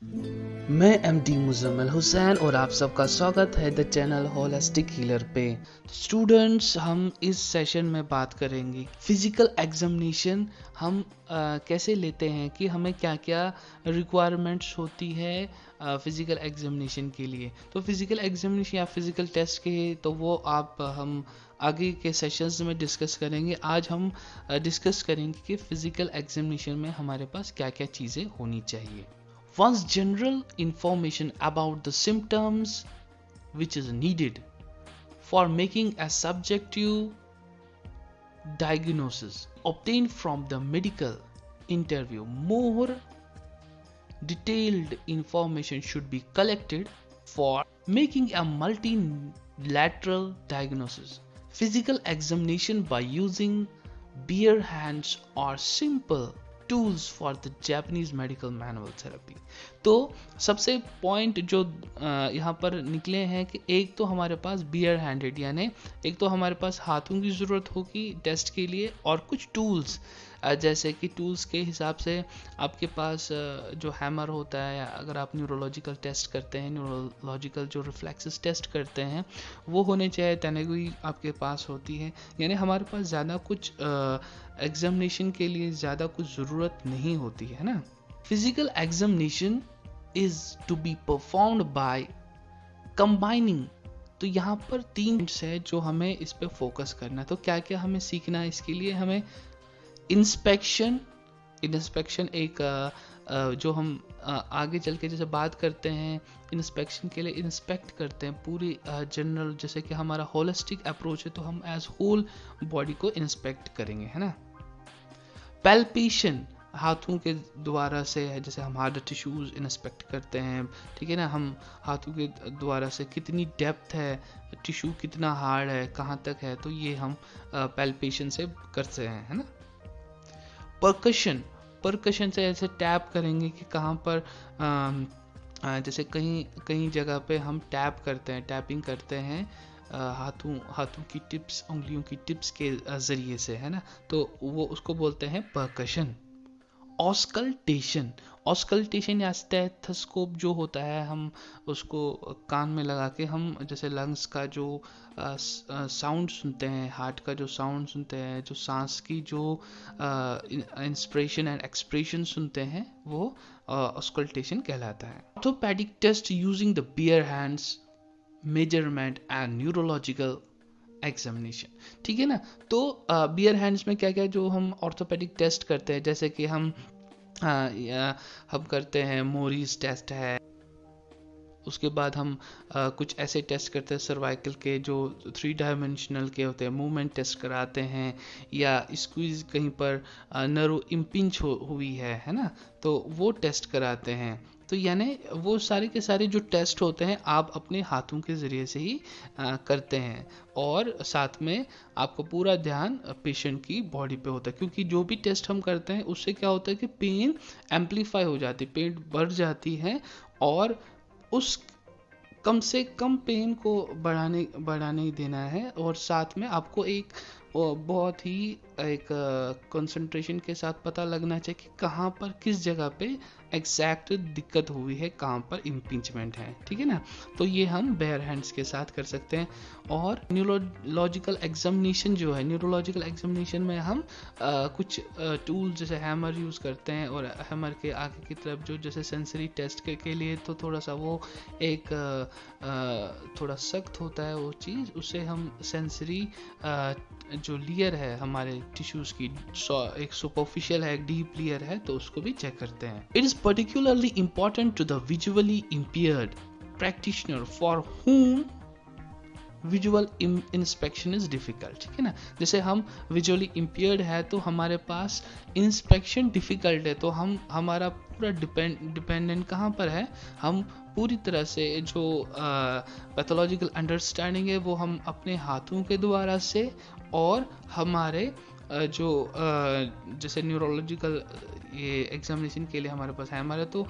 मैं एमडी मुजम्मिल हुसैन और आप सबका स्वागत है द चैनल होलिस्टिक हीलर पे। स्टूडेंट्स, हम इस सेशन में बात करेंगे फिजिकल एग्जामिनेशन हम कैसे लेते हैं, कि हमें क्या क्या रिक्वायरमेंट्स होती है फिजिकल एग्जामिनेशन के लिए। तो फिजिकल एग्जामिनेशन या फिजिकल टेस्ट के तो वो हम आगे के सेशंस में डिस्कस करेंगे। आज हम डिस्कस करेंगे कि फिजिकल एग्जामिनेशन में हमारे पास क्या क्या चीज़ें होनी चाहिए। Once general information about the symptoms which is needed for making a subjective diagnosis obtained from the medical interview. More detailed information should be collected for making a multilateral diagnosis. Physical examination by using bare hands or simple tools for the Japanese medical manual therapy. तो सबसे point जो यहाँ पर निकले हैं कि एक तो हमारे पास बियर हैंडेड, यानी एक तो हमारे पास हाथों की ज़रूरत होगी टेस्ट के लिए, और कुछ टूल्स जैसे कि टूल्स के हिसाब से आपके पास जो हैमर होता है, अगर आप न्यूरोलॉजिकल टेस्ट करते हैं, न्यूरोलॉजिकल जो रिफ्लेक्सेस टेस्ट करते हैं वो होने चाहिए, तनेगुई आपके पास होती है। यानी हमारे पास ज़्यादा कुछ एग्जामिनेशन के लिए ज़्यादा कुछ ज़रूरत नहीं होती है ना। Physical examination is to be performed by combining. तो यहाँ पर 3 पॉइंट्स है जो हमें इस पे फोकस करना है। तो क्या क्या हमें सीखना है इसके लिए? हमें इंस्पेक्शन एक जो हम आगे चल के जैसे बात करते हैं इंस्पेक्शन के लिए, इंस्पेक्ट करते हैं पूरी जनरल, जैसे कि हमारा होलिस्टिक अप्रोच है तो हम एज होल बॉडी को इंस्पेक्ट करेंगे, है ना। पैल्पेशन हाथों के द्वारा से है, जैसे हम हार्ड टिश्यूज इंस्पेक्ट करते हैं, ठीक है ना। हम हाथों के द्वारा से कितनी डेप्थ है, टिश्यू कितना हार्ड है, कहाँ तक है, तो ये हम पैल्पेशन से करते हैं, है ना। परकशन से ऐसे टैप करेंगे कि कहाँ पर जैसे कहीं जगह पे हम टैप करते हैं, टैपिंग करते हैं हाथों की टिप्स, उंगलियों की टिप्स के ज़रिए से, है ना। तो वो उसको बोलते हैं परकशन। ऑस्कल्टेशन या स्टेथोस्कोप जो होता है, हम उसको कान में लगा के हम जैसे लंग्स का जो साउंड सुनते हैं, हार्ट का जो साउंड सुनते हैं, जो सांस की जो इंस्पिरेशन एंड एक्सप्रेशन सुनते हैं, वो ऑस्कल्टेशन कहलाता है। Orthopaedic test using the bare hands, measurement and neurological examination, ठीक है ना। तो बियर हैंड्स में क्या क्या जो हम ऑर्थोपेडिक टेस्ट करते हैं, जैसे कि हम करते हैं मोरीज टेस्ट है, उसके बाद हम कुछ ऐसे टेस्ट करते हैं सर्वाइकल के जो 3 डायमेंशनल के होते हैं, मूवमेंट टेस्ट कराते हैं, या स्क्वीज कहीं पर नर्व इम्पिंच हुई है ना, तो वो टेस्ट कराते हैं। तो यानी वो सारे के सारे जो टेस्ट होते हैं आप अपने हाथों के ज़रिए से ही करते हैं, और साथ में आपको पूरा ध्यान पेशेंट की बॉडी पे होता है, क्योंकि जो भी टेस्ट हम करते हैं उससे क्या होता है कि पेन एम्पलीफाई हो जाती है, पेन बढ़ जाती है, और उस कम से कम पेन को बढ़ाने ही देना है, और साथ में आपको एक बहुत ही एक कंसंट्रेशन के साथ पता लगना चाहिए कि कहाँ पर किस जगह पे एग्जैक्ट दिक्कत हुई है, कहाँ पर इम्पीचमेंट है, ठीक है ना। तो ये हम बेयर हैंड्स के साथ कर सकते हैं। और न्यूरोलॉजिकल एग्जामिनेशन जो है, न्यूरोलॉजिकल एग्जामिनेशन में हम कुछ टूल जैसे हैमर यूज़ करते हैं, और हैमर के आगे की तरफ जो जैसे सेंसरी टेस्ट के लिए तो थोड़ा सा वो एक थोड़ा सख्त होता है वो चीज़, उससे हम सेंसरी जो लेयर है हमारे टिश्यूज़ की, एक सुपरफिशियल है, एक डीप लेयर है, तो उसको भी चेक करते हैं। It is particularly important to the visually impaired practitioner for whom visual inspection is difficult, ठीक है ना। जैसे हम विजुअली इम्पेयर्ड है तो हमारे पास इंस्पेक्शन डिफ़िकल्ट है, तो हमारा पूरा डिपेंडेंट कहाँ पर है, हम पूरी तरह से जो पैथोलॉजिकल अंडरस्टैंडिंग है वो हम अपने हाथों के द्वारा से, और हमारे जो जैसे न्यूरोलॉजिकल ये एग्जामिनेशन के लिए हमारे पास हैमर है, तो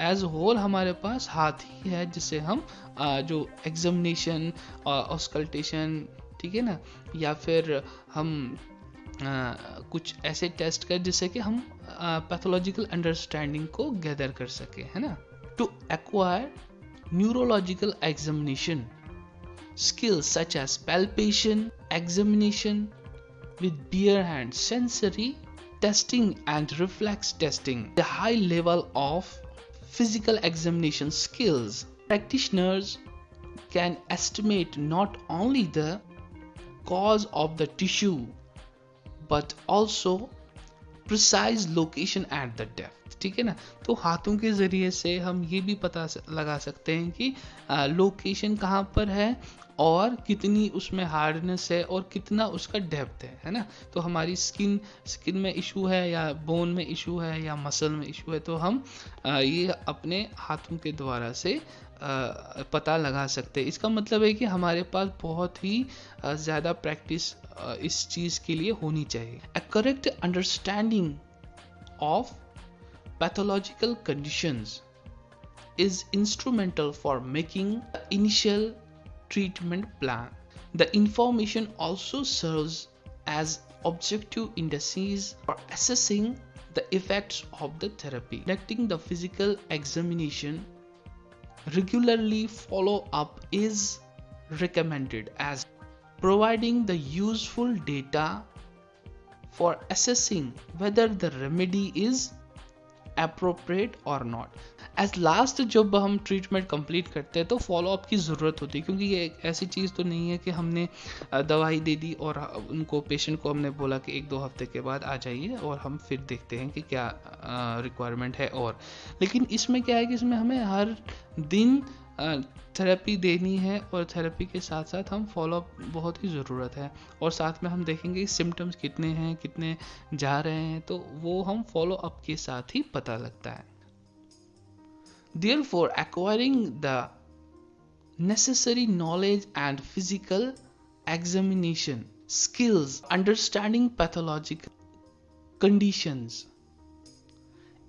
एज होल हमारे पास हाथ ही है जिससे हम जो एग्जामिनेशन ऑस्कल्टेशन, ठीक है ना, या फिर हम कुछ ऐसे टेस्ट कर जिससे कि हम पैथोलॉजिकल अंडरस्टैंडिंग को गैदर कर सके, है ना। To acquire neurological examination skills such as palpation, examination with bare hands, sensory testing and reflex testing, the high level of physical examination skills. Practitioners can estimate not only the cause of the tissue but also precise location at the depth. ठीक है ना। तो हाथों के जरिए से हम ये भी पता लगा सकते हैं कि लोकेशन कहाँ पर है और कितनी उसमें हार्डनेस है और कितना उसका डेप्थ है ना। तो हमारी स्किन में इशू है या बोन में इशू है या मसल में इशू है, तो हम ये अपने हाथों के द्वारा से पता लगा सकते हैं। इसका मतलब है कि हमारे पास बहुत ही ज़्यादा प्रैक्टिस इस चीज़ के लिए होनी चाहिए। A correct understanding of pathological conditions is instrumental for making the initial treatment plan. The information also serves as objective indices for assessing the effects of the therapy. Conducting the physical examination regularly follow up is recommended as providing the useful data for assessing whether the remedy is appropriate or not. As last जब हम treatment complete करते हैं तो follow up की ज़रूरत होती है, क्योंकि ये एक ऐसी चीज़ तो नहीं है कि हमने दवाई दे दी और उनको पेशेंट को हमने बोला कि 1-2 हफ्ते के बाद आ जाइए और हम फिर देखते हैं कि क्या रिक्वायरमेंट है। और लेकिन इसमें क्या है कि इसमें हमें हर दिन थेरेपी देनी है और थेरेपी के साथ साथ हम फॉलोअप बहुत ही ज़रूरत है। और साथ में हम देखेंगे सिम्टम्स कितने हैं, कितने जा रहे हैं, तो वो हम फॉलोअप के साथ ही पता लगता है। Therefore, acquiring the necessary knowledge and physical examination skills, understanding pathological conditions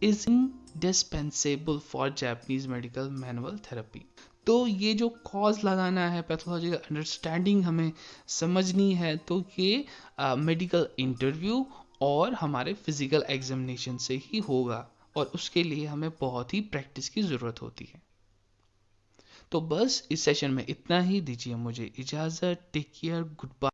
is indispensable for Japanese medical manual therapy. तो ये जो कॉज लगाना है, पैथोलॉजिकल अंडरस्टैंडिंग हमें समझनी है, तो ये मेडिकल इंटरव्यू और हमारे फिजिकल एग्जामिनेशन से ही होगा और उसके लिए हमें बहुत ही प्रैक्टिस की ज़रूरत होती है। तो बस इस सेशन में इतना ही, दीजिए मुझे इजाज़त। Take care, good bye.